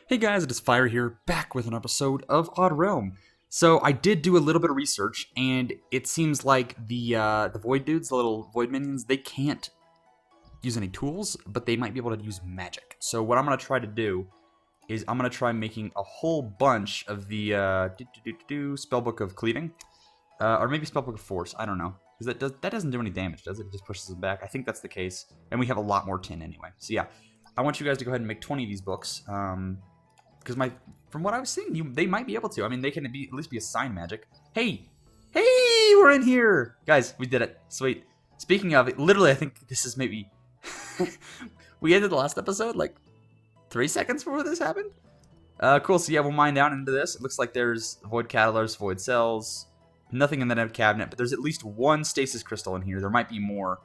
Hey guys, it is Fire here, back with an episode of Odd Realm. So I did do a little bit of research, and it seems like the Void dudes, the little Void minions, they can't use any tools, but they might be able to use magic. So what I'm gonna try to do is I'm gonna try making a whole bunch of the Spellbook of Cleaving, or maybe Spellbook of Force. I don't know, because that doesn't do any damage, does it? It just pushes them back. I think that's the case, and we have a lot more tin anyway. So yeah, I want you guys to go ahead and make 20 of these books. Because from what I was seeing, they might be able to. I mean, they can at least be assigned magic. Hey, we're in here, guys. We did it. Sweet. Speaking of it, literally, I think this is maybe we ended the last episode like 3 seconds before this happened. Cool. So yeah, we'll mine down into this. It looks like there's void catalysts, void cells, nothing in the net cabinet, but there's at least one stasis crystal in here. There might be more.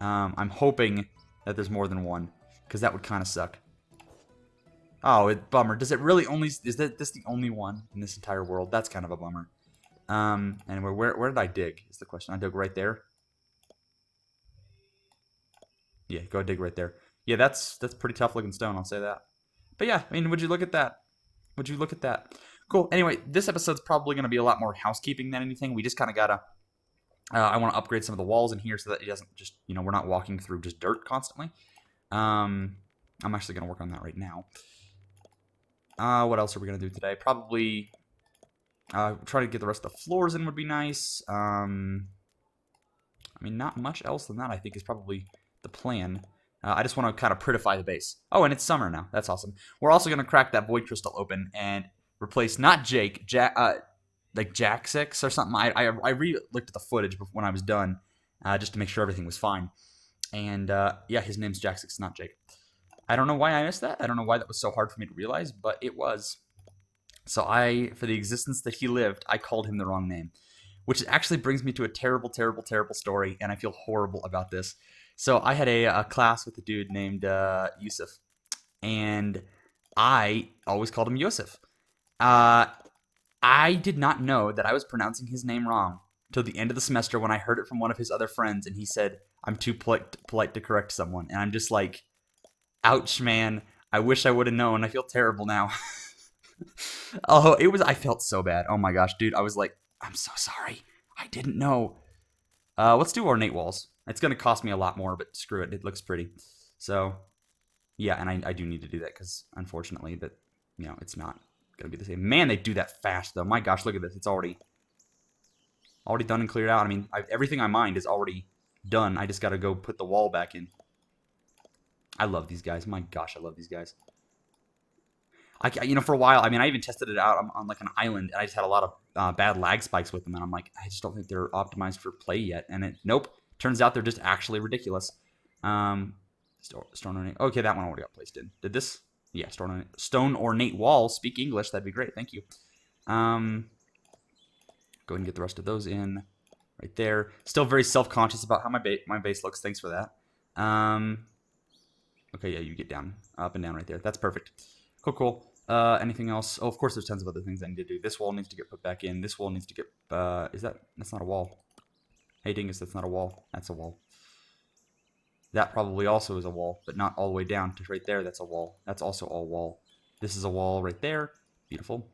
I'm hoping that there's more than one, because that would kind of suck. Oh, bummer. Does it really only... Is this the only one in this entire world? That's kind of a bummer. Anyway, where did I dig is the question. I dug right there. Yeah, go dig right there. Yeah, that's pretty tough looking stone, I'll say that. But yeah, I mean, would you look at that? Would you look at that? Cool. Anyway, this episode's probably going to be a lot more housekeeping than anything. We just kind of gotta... I want to upgrade some of the walls in here so that it doesn't just... we're not walking through just dirt constantly. I'm actually going to work on that right now. What else are we going to do today? Probably try to get the rest of the floors in would be nice. I mean, not much else than that, I think, is probably the plan. I just want to kind of prettify the base. Oh, and it's summer now. That's awesome. We're also going to crack that void crystal open and replace not Jake, like Jack 6 or something. I re-looked at the footage when I was done just to make sure everything was fine. And yeah, his name's Jack 6, not Jake. I don't know why I missed that. I don't know why that was so hard for me to realize, but it was. So for the existence that he lived, I called him the wrong name. Which actually brings me to a terrible, terrible, terrible story, and I feel horrible about this. So I had a class with a dude named Yusuf, and I always called him Yusuf. I did not know that I was pronouncing his name wrong till the end of the semester when I heard it from one of his other friends, and he said, I'm too polite to correct someone. And I'm just like... Ouch, man. I wish I would have known. I feel terrible now. Oh, I felt so bad. Oh my gosh, dude. I was like, I'm so sorry. I didn't know. Let's do ornate walls. It's going to cost me a lot more, but screw it. It looks pretty. So, yeah, and I do need to do that because, unfortunately, it's not going to be the same. Man, they do that fast, though. My gosh, look at this. It's already done and cleared out. I mean, everything I mined is already done. I just got to go put the wall back in. I love these guys. My gosh, I love these guys. For a while, I mean, I even tested it out on like an island, and I just had a lot of bad lag spikes with them, and I'm like, I just don't think they're optimized for play yet. And nope, turns out they're just actually ridiculous. Stone ornate. Okay, that one already got placed in. Did this? Yeah, stone ornate wall. Speak English. That'd be great. Thank you. Go ahead and get the rest of those in right there. Still very self-conscious about how my base looks. Thanks for that. Okay, yeah, you get down, up and down right there. That's perfect. Cool. Anything else? Oh, of course, there's tons of other things I need to do. This wall needs to get put back in. This wall needs to get, that's not a wall. Hey, dingus, that's not a wall. That's a wall. That probably also is a wall, but not all the way down to right there. That's a wall. That's also all wall. This is a wall right there. Beautiful.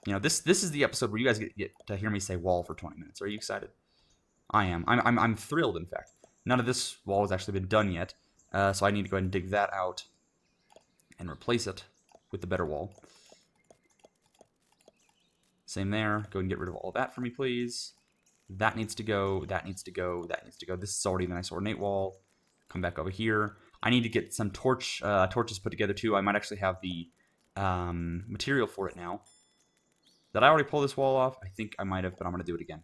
This is the episode where you guys get to hear me say wall for 20 minutes. Are you excited? I am. I'm thrilled, in fact. None of this wall has actually been done yet. So I need to go ahead and dig that out and replace it with the better wall. Same there. Go and get rid of all that for me, please. That needs to go. That needs to go. That needs to go. This is already the nice ornate wall. Come back over here. I need to get some torches put together too. I might actually have the material for it now. Did I already pull this wall off? I think I might have, but I'm going to do it again.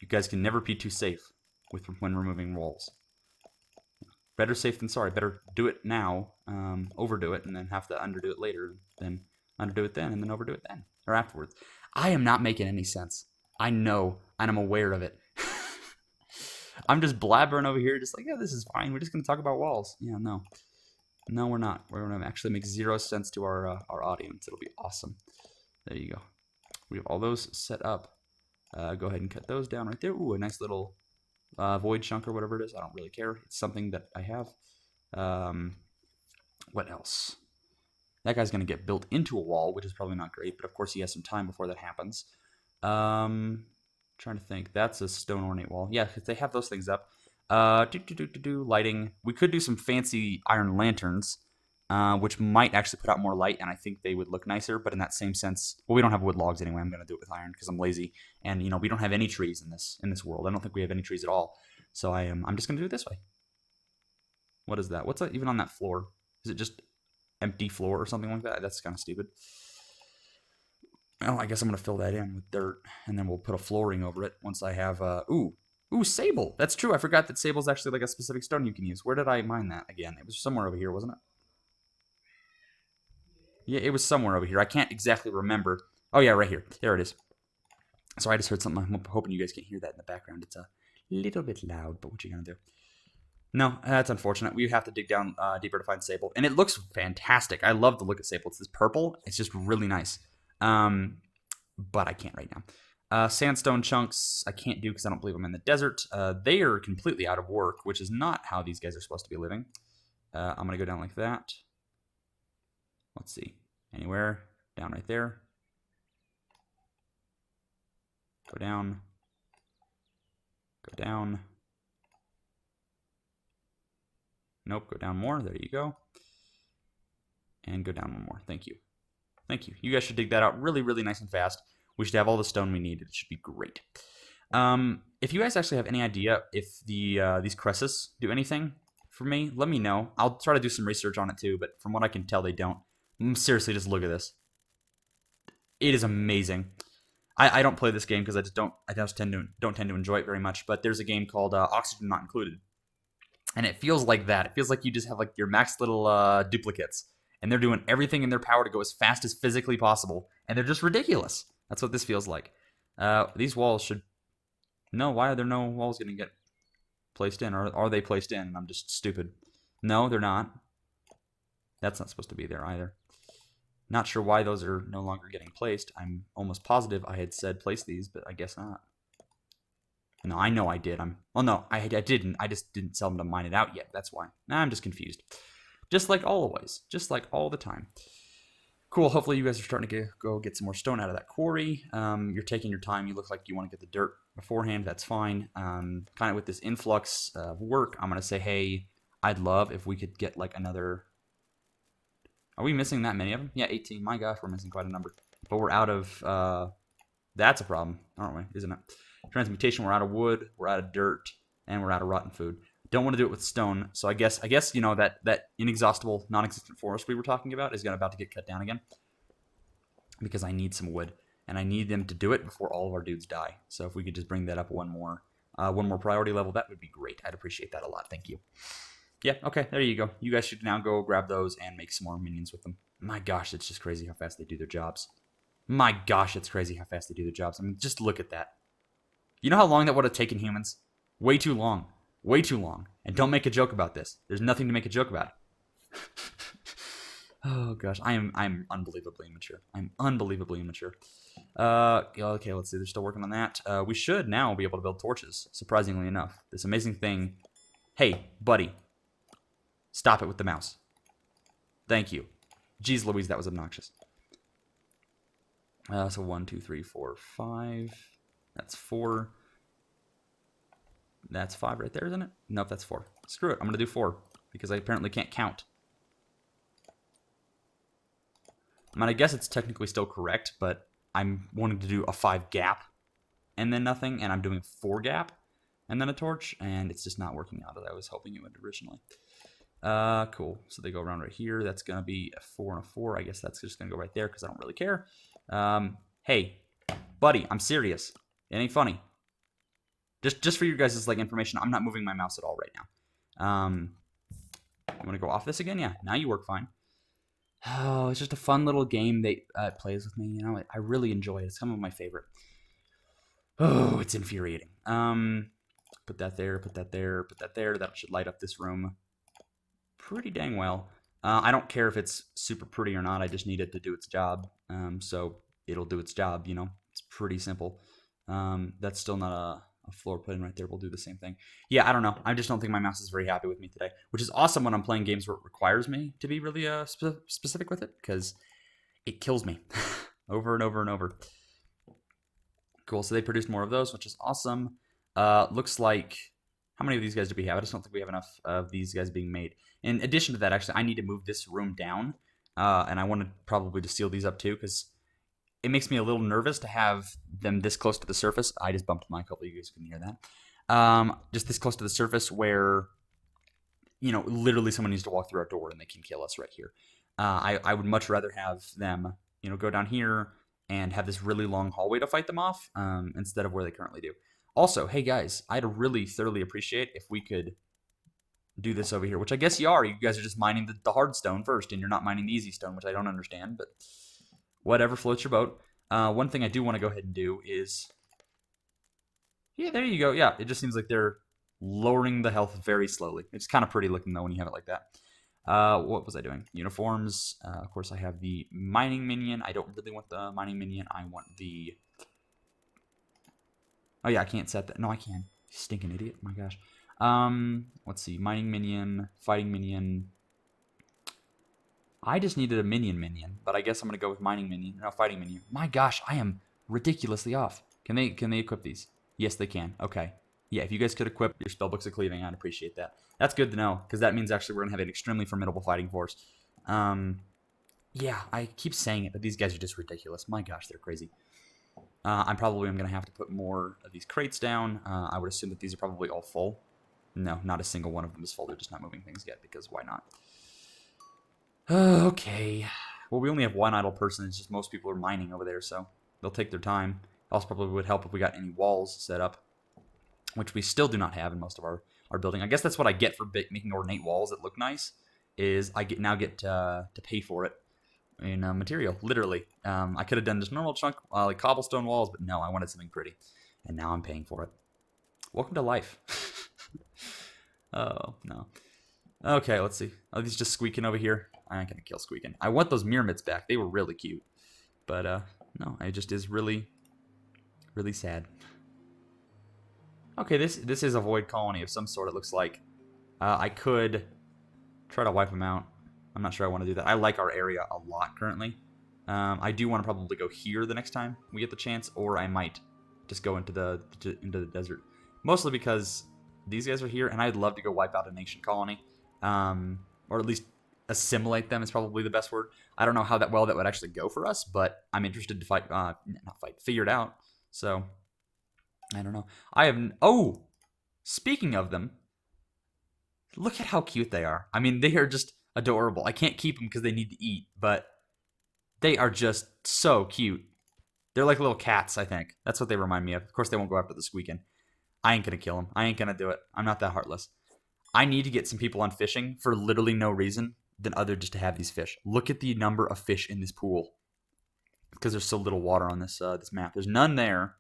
You guys can never be too safe when removing walls. Better safe than sorry. Better do it now, overdo it, and then have to underdo it later, then underdo it then, and then overdo it then, or afterwards. I am not making any sense. I know, and I'm aware of it. I'm just blabbering over here, just like, yeah, this is fine. We're just going to talk about walls. Yeah, no. No, we're not. We're going to actually make zero sense to our audience. It'll be awesome. There you go. We have all those set up. Go ahead and cut those down right there. Ooh, a nice little... void chunk or whatever it is. I don't really care. It's something that I have. What else? That guy's going to get built into a wall, which is probably not great, but of course he has some time before that happens. Trying to think. That's a stone ornate wall. Yeah, because they have those things up. Lighting. We could do some fancy iron lanterns, which might actually put out more light, and I think they would look nicer. But in that same sense, well, we don't have wood logs anyway. I'm going to do it with iron because I'm lazy, and we don't have any trees in this world. I don't think we have any trees at all. So I'm just going to do it this way. What is that? What's that even on that floor? Is it just empty floor or something like that? That's kind of stupid. Well, I guess I'm going to fill that in with dirt, and then we'll put a flooring over it once I have, ooh, sable. That's true. I forgot that sable's actually like a specific stone you can use. Where did I mine that again? It was somewhere over here, wasn't it? Yeah, it was somewhere over here. I can't exactly remember. Oh, yeah, right here. There it is. So I just heard something. I'm hoping you guys can hear that in the background. It's a little bit loud, but what you going to do? No, that's unfortunate. We have to dig down deeper to find sable. And it looks fantastic. I love the look of sable. It's this purple. It's just really nice. But I can't right now. Sandstone chunks I can't do because I don't believe I'm in the desert. They are completely out of work, which is not how these guys are supposed to be living. I'm going to go down like that. Let's see. Anywhere. Down right there. Go down. Go down. Nope, go down more. There you go. And go down one more. Thank you. Thank you. You guys should dig that out really, really nice and fast. We should have all the stone we need. It should be great. If you guys actually have any idea if these cresses do anything for me, let me know. I'll try to do some research on it too, but from what I can tell, they don't. Seriously, just look at this. It is amazing. I don't play this game because I just don't tend to enjoy it very much, but there's a game called Oxygen Not Included. And it feels like that. It feels like you just have like your max little duplicates. And they're doing everything in their power to go as fast as physically possible. And they're just ridiculous. That's what this feels like. These walls should... No, why are there no walls going to get placed in? Or are they placed in? I'm just stupid. No, they're not. That's not supposed to be there either. Not sure why those are no longer getting placed. I'm almost positive I had said place these, but I guess not. No, I know I did. Well, no, I didn't. I just didn't tell them to mine it out yet. That's why. Nah, I'm just confused. Just like always. Just like all the time. Cool. Hopefully you guys are starting to go get some more stone out of that quarry. You're taking your time. You look like you want to get the dirt beforehand. That's fine. Kind of with this influx of work, I'm going to say, hey, I'd love if we could get like another... Are we missing that many of them? Yeah, 18. My gosh, we're missing quite a number. But we're out of... That's a problem, aren't we? Isn't it? Transmutation, we're out of wood, we're out of dirt, and we're out of rotten food. Don't want to do it with stone, so I guess that inexhaustible, non-existent forest we were talking about is about to get cut down again. Because I need some wood, and I need them to do it before all of our dudes die. So if we could just bring that up one more priority level, that would be great. I'd appreciate that a lot. Thank you. Yeah, okay, there you go. You guys should now go grab those and make some more minions with them. My gosh, it's just crazy how fast they do their jobs. My gosh, it's crazy how fast they do their jobs. I mean, just look at that. You know how long that would have taken humans? Way too long. Way too long. And don't make a joke about this. There's nothing to make a joke about. Oh gosh, I'm unbelievably immature. I'm unbelievably immature. Okay, let's see. They're still working on that. We should now be able to build torches, surprisingly enough. This amazing thing. Hey, buddy. Stop it with the mouse. Thank you. Jeez Louise, that was obnoxious. So 1, 2, 3, 4, 5. That's 4. That's 5 right there, isn't it? Nope, that's 4. Screw it. I'm going to do 4 because I apparently can't count. I mean, I guess it's technically still correct, but I'm wanting to do a 5 gap and then nothing, and I'm doing 4 gap and then a torch, and it's just not working out as I was hoping it would originally. Cool. So they go around right here. That's going to be a 4 and a 4. I guess that's just going to go right there because I don't really care. Hey, buddy, I'm serious. It ain't funny. Just for you guys' like information, I'm not moving my mouse at all right now. You want to go off this again? Yeah, now you work fine. Oh, it's just a fun little game that plays with me. You know, I really enjoy it. It's some of my favorite. Oh, it's infuriating. Put that there, put that there, put that there. That should light up this room pretty dang well. I don't care if it's super pretty or not. I just need it to do its job. So it'll do its job, you know. It's pretty simple. That's still not a floor put in right there will do the same thing. Yeah, I don't know. I just don't think my mouse is very happy with me today, which is awesome when I'm playing games where it requires me to be really specific with it, because it kills me over and over and over. Cool. So they produced more of those, which is awesome. Looks like, how many of these guys do we have? I just don't think we have enough of these guys being made. In addition to that, actually, I need to move this room down, and I want to probably just seal these up too, because it makes me a little nervous to have them this close to the surface. I just bumped my couple. You guys can hear that. Just this close to the surface where, literally someone needs to walk through our door and they can kill us right here. I would much rather have them, go down here and have this really long hallway to fight them off, instead of where they currently do. Also, hey guys, I'd really thoroughly appreciate if we could do this over here, which I guess you are. You guys are just mining the hard stone first, and you're not mining the easy stone, which I don't understand, but whatever floats your boat. One thing I do want to go ahead and do is, yeah, there you go. Yeah, it just seems like they're lowering the health very slowly. It's kind of pretty looking, though, when you have it like that. What was I doing? Uniforms. Of course, I have the mining minion. I don't really want the mining minion. I want the... Oh, yeah, I can't set that. No, I can. Stinking idiot. My gosh. Let's see. Mining minion, fighting minion. I just needed a minion, but I guess I'm going to go with mining minion. No, fighting minion. My gosh, I am ridiculously off. Can they equip these? Yes, they can. Okay. Yeah, if you guys could equip your spellbooks of cleaving, I'd appreciate that. That's good to know, because that means actually we're going to have an extremely formidable fighting force. Yeah, I keep saying it, but these guys are just ridiculous. My gosh, they're crazy. I'm going to have to put more of these crates down. I would assume that these are probably all full. No, not a single one of them is full. They're just not moving things yet, because why not? Okay. Well, we only have one idle person. It's just most people are mining over there, so they'll take their time. Also probably would help if we got any walls set up, which we still do not have in most of our building. I guess that's what I get for making ornate walls that look nice, is I now get to pay for it in material, literally. I could have done just normal chunk, like cobblestone walls, but no, I wanted something pretty. And now I'm paying for it. Welcome to life. Oh, no. Okay, let's see. Are these just squeaking over here? I ain't gonna kill squeaking. I want those Myrmids back. They were really cute. But, no, it just is really, really sad. Okay, this is a void colony of some sort, it looks like. I could try to wipe them out. I'm not sure I want to do that. I like our area a lot currently. I do want to probably go here the next time we get the chance, or I might just go into the desert. Mostly because these guys are here, and I'd love to go wipe out an ancient colony. Or at least assimilate them is probably the best word. I don't know how well that would actually go for us, but I'm interested to figure it out. So, I don't know. Oh! Speaking of them, look at how cute they are. I mean, they are just adorable. I can't keep them because they need to eat, but they are just so cute. They're like little cats, I think. That's what they remind me of. Of course, they won't go after the squeaking. I ain't gonna kill them. I ain't gonna do it. I'm not that heartless. I need to get some people on fishing for literally no reason than other just to have these fish. Look at the number of fish in this pool. Because there's so little water on this this map. There's none there.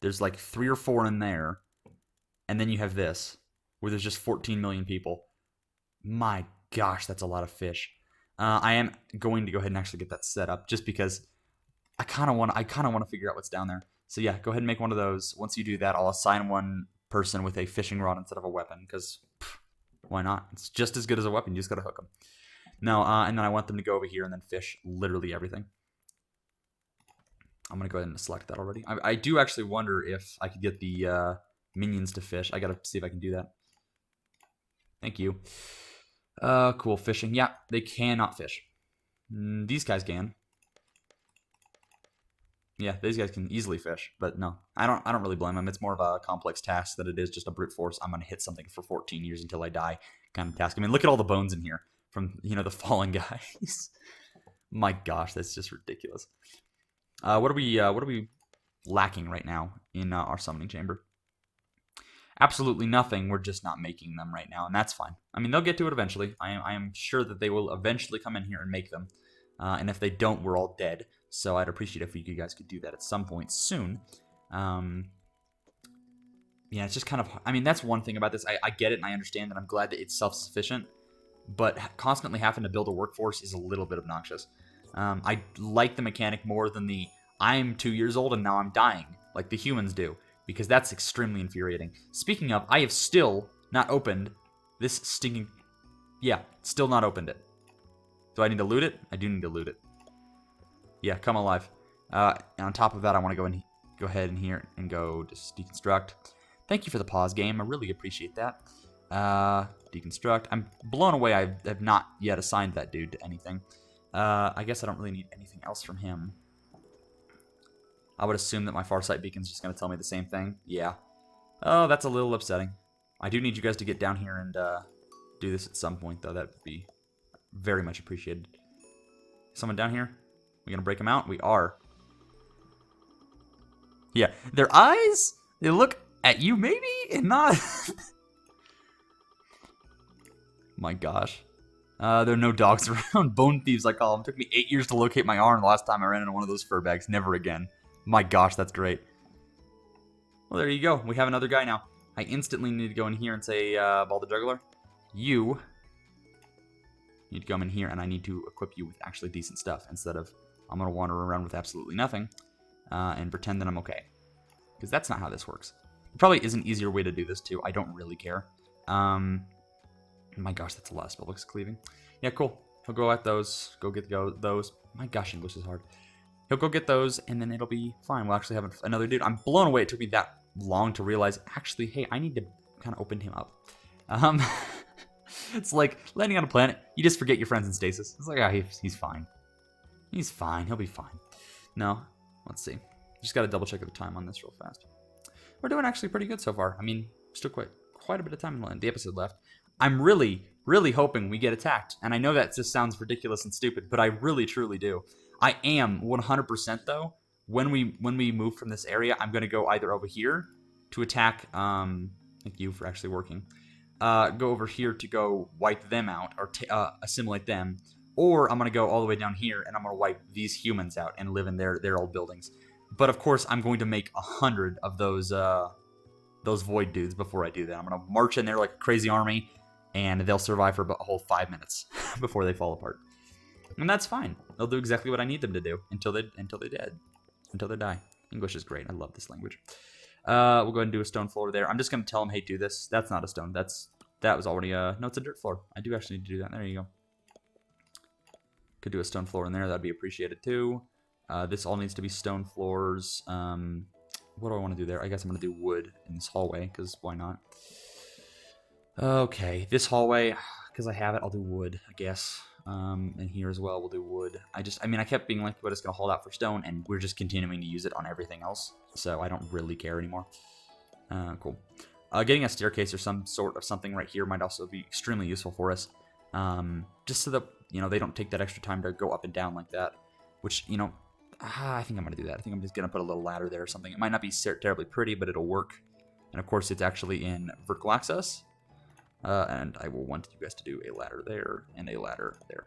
There's like 3 or 4 in there. And then you have this, where there's just 14 million people. My gosh, that's a lot of fish. I am going to go ahead and actually get that set up, just because I kind of want to figure out what's down there. So yeah, go ahead and make one of those. Once you do that, I'll assign one person with a fishing rod instead of a weapon, because why not? It's just as good as a weapon. You just got to hook them. No, and then I want them to go over here and then fish literally everything. I'm going to go ahead and select that already. I do actually wonder if I could get the minions to fish. I got to see if I can do that. Thank you. Cool. Fishing. Yeah, they cannot fish. These guys can. Yeah, these guys can easily fish, but no, I don't really blame them. It's more of a complex task than it is just a brute force. I'm gonna hit something for 14 years until I die kind of task. I mean, look at all the bones in here from the fallen guys. My gosh, that's just ridiculous. What are we lacking right now in our summoning chamber? Absolutely nothing. We're just not making them right now, and that's fine. I mean, they'll get to it eventually. I am sure that they will eventually come in here and make them. And if they don't, we're all dead. So I'd appreciate if you guys could do that at some point soon. Yeah, it's just kind of... I mean, that's one thing about this. I get it and I understand, and I'm glad that it's self-sufficient. But constantly having to build a workforce is a little bit obnoxious. I like the mechanic more than the I'm 2 years old and now I'm dying, like the humans do. because that's extremely infuriating. Speaking of, I have still not opened this stinking... Yeah, still not opened it. Do I need to loot it? I do need to loot it. Yeah, come alive. On top of that, I want to go ahead and here and go just deconstruct. Thank you for the pause, game. I really appreciate that. Deconstruct. I'm blown away. I have not yet assigned that dude to anything. I guess I don't really need anything else from him. I would assume that my Farsight beacon's just going to tell me the same thing. Yeah. Oh, that's a little upsetting. I do need you guys to get down here and do this at some point, though. That would be very much appreciated. Someone down here? We gonna break them out? We are. Yeah, their eyes, they look at you maybe, and not... My gosh. There are no dogs around. Bone thieves, I call them. Took me 8 years to locate my arm the last time I ran into one of those fur bags. Never again. My gosh, that's great. Well, there you go. We have another guy now. I instantly need to go in here and say, Ball the Juggler, you need to come in here, and I need to equip you with actually decent stuff instead of I'm going to wander around with absolutely nothing and pretend that I'm okay. Because that's not how this works. There probably is an easier way to do this, too. I don't really care. My gosh, that's a lot of spellbooks cleaving. Yeah, cool. He'll go at those. Go get those. My gosh, English is hard. He'll go get those, and then it'll be fine. We'll actually have another dude. I'm blown away. It took me that long to realize, actually, hey, I need to kind of open him up. It's like landing on a planet. You just forget your friends in stasis. It's like, ah, he's fine. He's fine. He'll be fine. No. Let's see. Just got to double check the time on this real fast. We're doing actually pretty good so far. I mean, still quite a bit of time in the episode left. I'm really, really hoping we get attacked. And I know that just sounds ridiculous and stupid, but I really, truly do. I am 100% though. When we move from this area, I'm going to go either over here to attack, thank you for actually working, go over here to go wipe them out or assimilate them, or I'm going to go all the way down here and I'm going to wipe these humans out and live in their old buildings. But of course, I'm going to make 100 of those void dudes before I do that. I'm going to march in there like a crazy army, and they'll survive for about a whole 5 minutes before they fall apart. And that's fine. They'll do exactly what I need them to do until they die. English is great. I love this language. We'll go ahead and do a stone floor there. I'm just going to tell them, hey, do this. That's not a stone. That was already no, it's a dirt floor. I do actually need to do that. There you go. Could do a stone floor in there. That'd be appreciated too. This all needs to be stone floors. What do I want to do there? I guess I'm going to do wood in this hallway, because why not? Okay, this hallway, because I have it, I'll do wood, I guess. And here as well, we'll do wood. I mean, I kept being like, we're just going to hold out for stone, and we're just continuing to use it on everything else. So I don't really care anymore. Cool. Getting a staircase or some sort of something right here might also be extremely useful for us. Just so that, they don't take that extra time to go up and down like that. Which, I think I'm going to do that. I think I'm just going to put a little ladder there or something. It might not be terribly pretty, but it'll work. And of course, it's actually in vertical access. And I will want you guys to do a ladder there and a ladder there.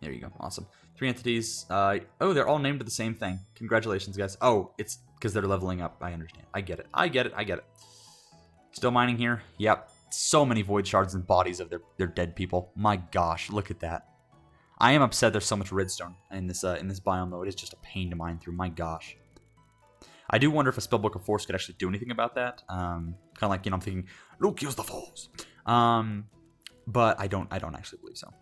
There you go. Awesome. 3 entities. Oh, they're all named the same thing. Congratulations, guys. Oh, it's because they're leveling up. I understand. I get it. Still mining here? Yep. So many void shards and bodies of their dead people. My gosh, look at that. I am upset there's so much redstone in this biome, though. It is just a pain to mine through. My gosh. I do wonder if a Spellbook of Force could actually do anything about that. Kind of like, I'm thinking, Luke, use the Force. But I don't actually believe so.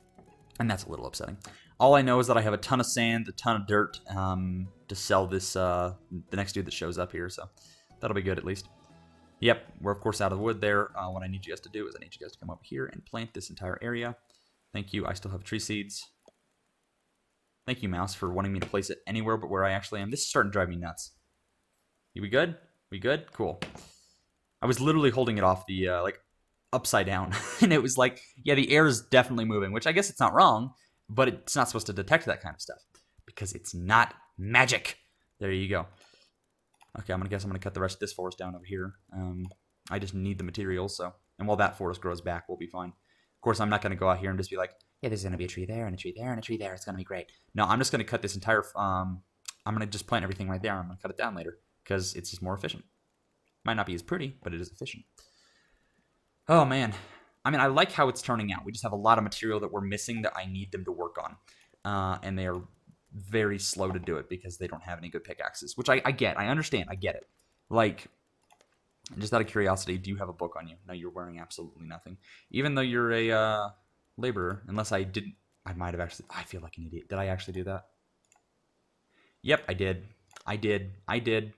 And that's a little upsetting. All I know is that I have a ton of sand, a ton of dirt to sell this, the next dude that shows up here. So that'll be good at least. Yep, we're of course out of wood there. What I need you guys to do is I need you guys to come over here and plant this entire area. Thank you. I still have tree seeds. Thank you, Mouse, for wanting me to place it anywhere but where I actually am. This is starting to drive me nuts. We good? We good? Cool. I was literally holding it off the, upside down. And it was like, yeah, the air is definitely moving, which I guess it's not wrong, but it's not supposed to detect that kind of stuff. Because it's not magic. There you go. Okay, I'm going to cut the rest of this forest down over here. I just need the materials, so. And while that forest grows back, we'll be fine. Of course, I'm not going to go out here and just be like, yeah, there's going to be a tree there, and a tree there, and a tree there. It's going to be great. No, I'm just going to cut this entire, I'm going to just plant everything right there. I'm going to cut it down later, because it's just more efficient. Might not be as pretty, but it is efficient. Oh, man. I mean, I like how it's turning out. We just have a lot of material that we're missing that I need them to work on. And they are very slow to do it because they don't have any good pickaxes, which I get. I understand. I get it. Like, just out of curiosity, do you have a book on you? No, you're wearing absolutely nothing. Even though you're a laborer, unless I didn't, I might have actually, I feel like an idiot. Did I actually do that? Yep, I did. I did.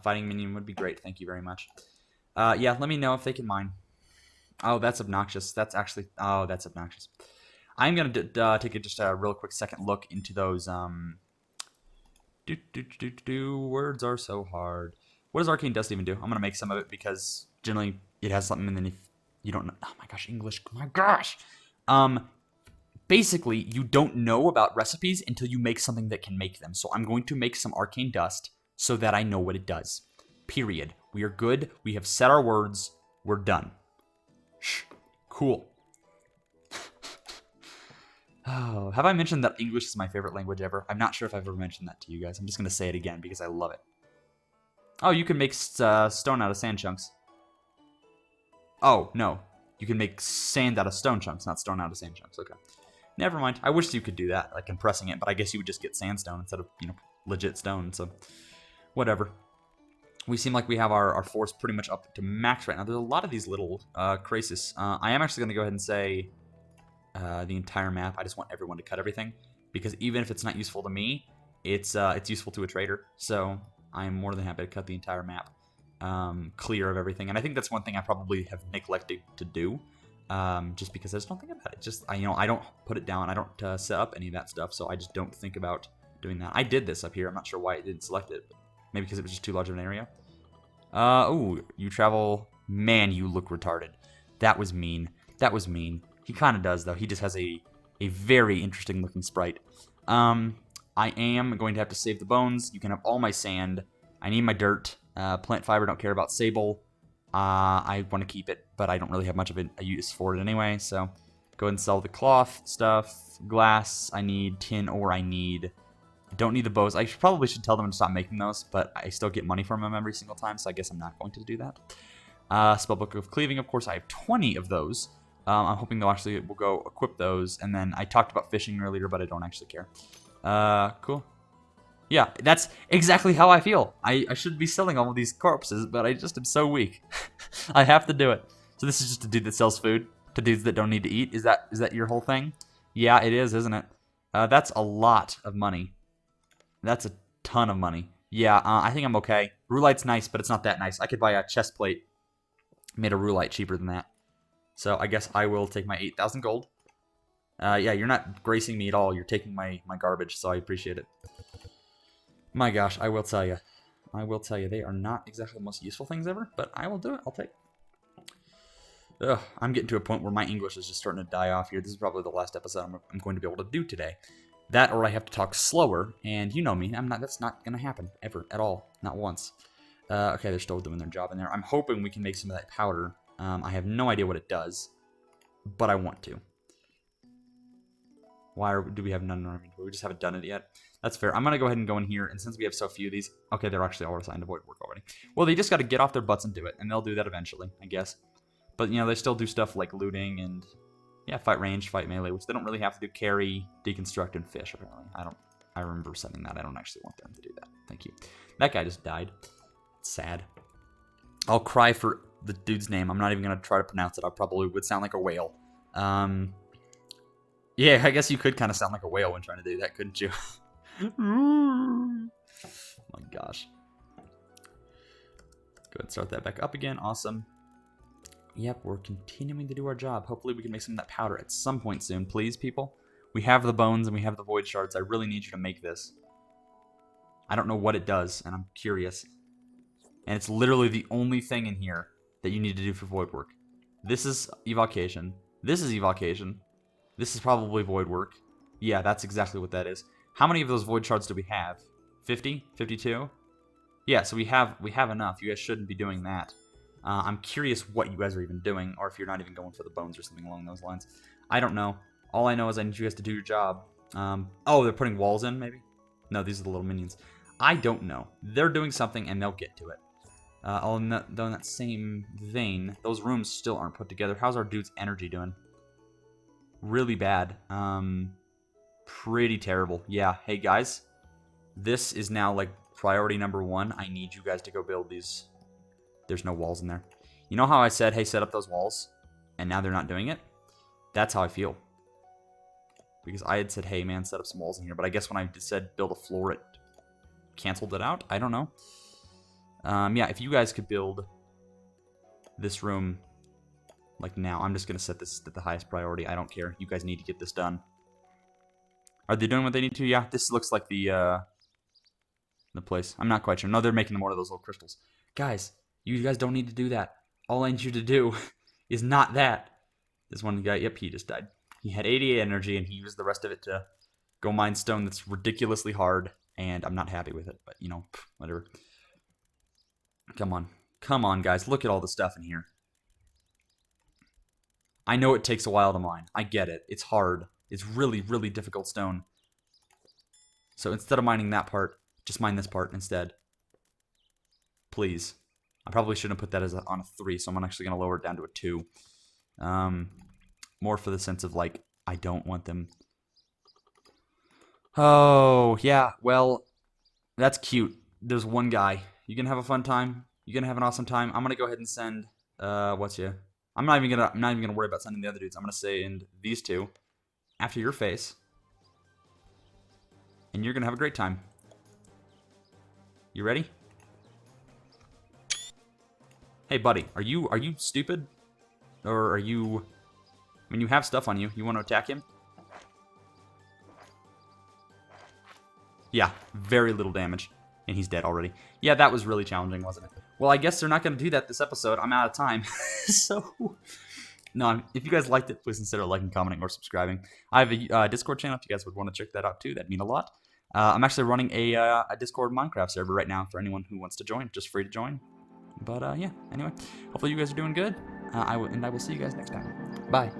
Fighting minion would be great. Thank you very much. Yeah, let me know if they can mine. Oh, that's obnoxious. That's actually, oh, that's obnoxious. I'm going to take just a real quick second look into those, words are so hard. What does Arcane Dust even do? I'm going to make some of it because generally it has something and then if you don't know, oh my gosh, English, oh my gosh. Basically, you don't know about recipes until you make something that can make them. So I'm going to make some Arcane Dust so that I know what it does. Period. We are good. We have said our words. We're done. Shh. Cool. Oh, have I mentioned that English is my favorite language ever? I'm not sure if I've ever mentioned that to you guys. I'm just going to say it again because I love it. Oh, you can make stone out of sand chunks. Oh, no. You can make sand out of stone chunks, not stone out of sand chunks. Okay. Never mind. I wish you could do that, like compressing it, but I guess you would just get sandstone instead of, legit stone, so whatever. We seem like we have our force pretty much up to max right now. There's a lot of these little crises. I am actually going to go ahead and say the entire map. I just want everyone to cut everything, because even if it's not useful to me, it's useful to a trader, so I am more than happy to cut the entire map clear of everything. And I think that's one thing I probably have neglected to do. Just because I just don't think about it. Just I don't put it down. I don't set up any of that stuff, so I just don't think about doing that. I did this up here. I'm not sure why it didn't select it. But maybe because it was just too large of an area. Oh, you travel. Man, you look retarded. That was mean. That was mean. He kind of does though. He just has a very interesting looking sprite. I am going to have to save the bones. You can have all my sand. I need my dirt. Plant fiber. Don't care about sable. I want to keep it, but I don't really have much of a use for it anyway, so go ahead and sell the cloth stuff. Glass, I need tin ore, I don't need the bows. I probably should tell them to stop making those, but I still get money from them every single time, so I guess I'm not going to do that. Spellbook of Cleaving, of course, I have 20 of those. I'm hoping they'll actually, we'll go equip those, and then I talked about fishing earlier, but I don't actually care. Cool. Yeah, that's exactly how I feel. I should be selling all of these corpses, but I just am so weak. I have to do it. So this is just a dude that sells food to dudes that don't need to eat. Is that your whole thing? Yeah, it is, isn't it? That's a lot of money. That's a ton of money. Yeah, I think I'm okay. Rulite's nice, but it's not that nice. I could buy a chest plate made of rulite cheaper than that. So I guess I will take my 8,000 gold. Yeah, you're not gracing me at all. You're taking my garbage, so I appreciate it. My gosh, I will tell you. I will tell you, they are not exactly the most useful things ever, but I will do it. I'll take it. Ugh, I'm getting to a point where my English is just starting to die off here. This is probably the last episode I'm going to be able to do today. That or I have to talk slower, and you know me, that's not going to happen, ever, at all. Not once. Okay, they're still doing their job in there. I'm hoping we can make some of that powder. I have no idea what it does, but I want to. Why do we have none in our inventory? We just haven't done it yet. That's fair. I'm going to go ahead and go in here, and since we have so few of these... Okay, they're actually all assigned to void work already. Well, they just got to get off their butts and do it, and they'll do that eventually, I guess. But, they still do stuff like looting and, yeah, fight range, fight melee, which they don't really have to do carry, deconstruct, and fish, apparently. I remember setting that. I don't actually want them to do that. Thank you. That guy just died. It's sad. I'll cry for the dude's name. I'm not even going to try to pronounce it. I probably would sound like a whale. Yeah, I guess you could kind of sound like a whale when trying to do that, couldn't you? Oh my gosh. Go ahead and start that back up again. Awesome. Yep, we're continuing to do our job. Hopefully we can make some of that powder at some point soon. Please, people. We have the bones and we have the void shards. I really need you to make this. I don't know what it does, and I'm curious. And it's literally the only thing in here that you need to do for void work. This is evocation. This is evocation. This is probably void work. Yeah, that's exactly what that is. How many of those void shards do we have? 50? 52? Yeah, so we have enough. You guys shouldn't be doing that. I'm curious what you guys are even doing, or if you're not even going for the bones or something along those lines. I don't know. All I know is I need you guys to do your job. Oh, they're putting walls in, maybe? No, these are the little minions. I don't know. They're doing something, and they'll get to it. Though in that same vein, those rooms still aren't put together. How's our dude's energy doing? Really bad. Pretty terrible. Yeah, hey guys. This is now, like, priority number 1. I need you guys to go build these. There's no walls in there. You know how I said, hey, set up those walls? And now they're not doing it? That's how I feel. Because I had said, hey, man, set up some walls in here. But I guess when I said build a floor, it canceled it out. I don't know. Yeah, if you guys could build this room like now. I'm just going to set this at the highest priority. I don't care. You guys need to get this done. Are they doing what they need to? Yeah, this looks like the place. I'm not quite sure. No, they're making more of those little crystals. Guys, you guys don't need to do that. All I need you to do is not that. This one guy, yep, he just died. He had 88 energy, and he used the rest of it to go mine stone that's ridiculously hard, and I'm not happy with it, but, you know, whatever. Come on. Come on, guys. Look at all the stuff in here. I know it takes a while to mine. I get it. It's hard. It's really, really difficult stone. So instead of mining that part, just mine this part instead. Please. I probably shouldn't have put that as on a 3, so I'm actually going to lower it down to a 2. More for the sense of, like, I don't want them... Oh, yeah, well, that's cute. There's one guy. You gonna have a fun time? You gonna have an awesome time? I'm gonna go ahead and send, I'm not even gonna worry about sending the other dudes. I'm gonna send these two after your face. And you're gonna have a great time. You ready? Hey, buddy, are you stupid? Or are you... I mean, you have stuff on you. You want to attack him? Yeah, very little damage. And he's dead already. Yeah, that was really challenging, wasn't it? Well, I guess they're not going to do that this episode. I'm out of time. So, no, if you guys liked it, please consider liking, commenting, or subscribing. I have a Discord channel if you guys would want to check that out too. That'd mean a lot. I'm actually running a Discord Minecraft server right now for anyone who wants to join. Just free to join. But, yeah, anyway. Hopefully you guys are doing good. I will see you guys next time. Bye.